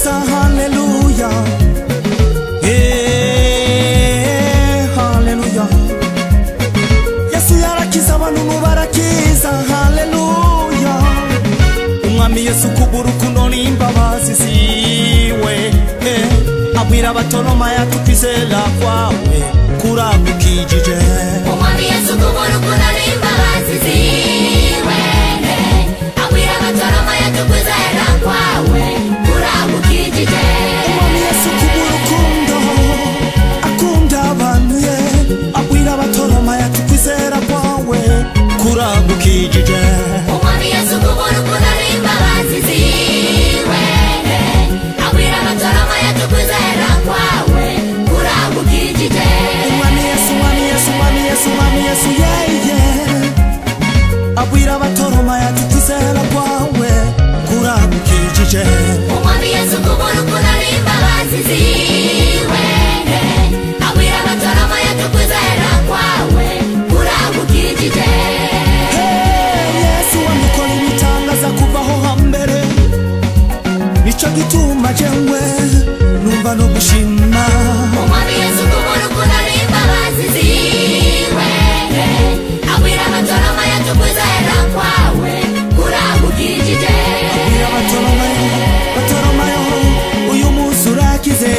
arakiza haleluya haleluya Yesu yarakiza abantu barakiza haleluya Umwami Yesu kuburukundo n'imbabazi ziwe abwira Bataremaya tukizera kwawe kuragukijije Umwami Yesu kuburukundo n'imbabazi ziwe abwira Bataremaya tukizera kwawe kuragukijije Umwami Yesu kuburukundo akunda abantu ye abwira Bataremaya tukizera kwawe kuragukijije Umwami Yesu kuburukundo n'imbabazi ziwe abwira Bataremaya tukizera kwawe kuragukijije Umwami Yesu abwira Bataremaya tukizera kwawe kuragukijije Umwami Yesu kuburukundo n'imbabazi ziwe abwira Bataremaya tukizera kwawe kuragukijije Yesu wamukora ibitangaza kuvaho hambere nico gituma jewe numva no gushima Umwami Yesu kuburukundo n'imbabazi ziwe abwira Bataremaya tukizera kwawe kuragukijije abwira Bataremaya uyu munsi urakize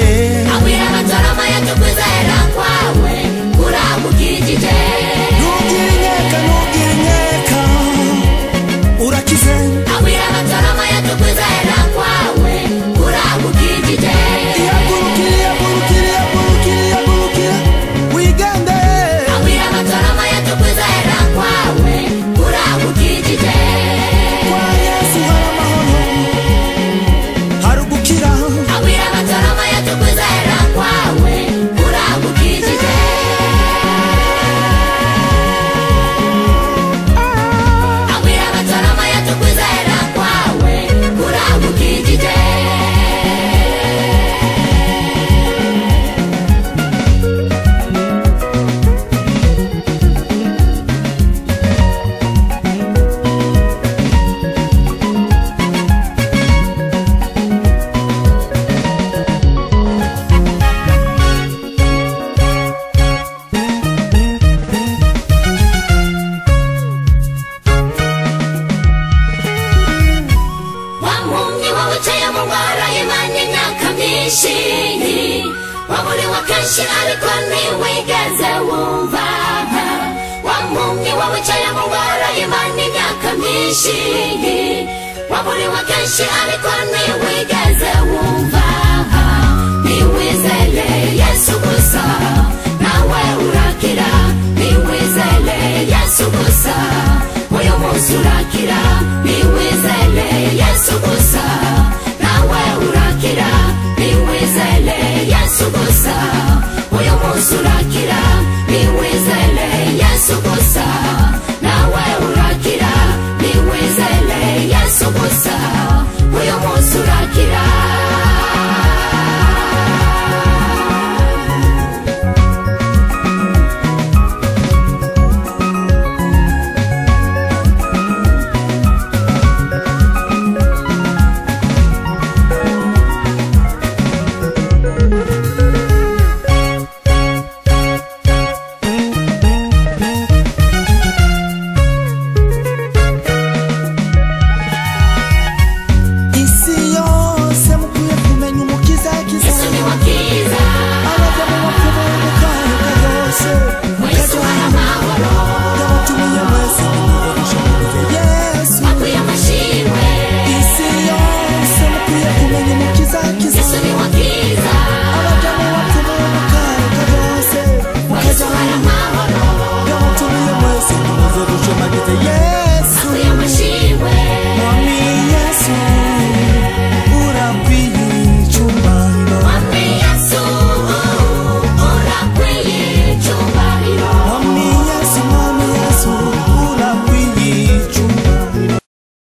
abwira Bataremaya tukizera kwawe kuragukijije ntugire inkeka urakize abwira Bataremaya tukizera kwawe kuragukijije yagurukire wigende abwira Bataremaya tukizera kwawe kuragukijije kwa Yesu hari amahoro hari ugukira abwira Bataremaya tukizera kwawe kuragukijije abwira Bataremaya tukizera kwawe kuragukijije Wamungi wawicaye mu ngoro y'Imana imyaka myinshi waburiwe kenshi ariko ntiwigeze wumva Wamungi wawicaye mu ngoro y'Imana imyaka myinshi waburiwe kenshi ariko ntiwigeze wumva Niwizere Yesu gusa nawe urakira Niwizere Yesu gusa uyu munsi urakira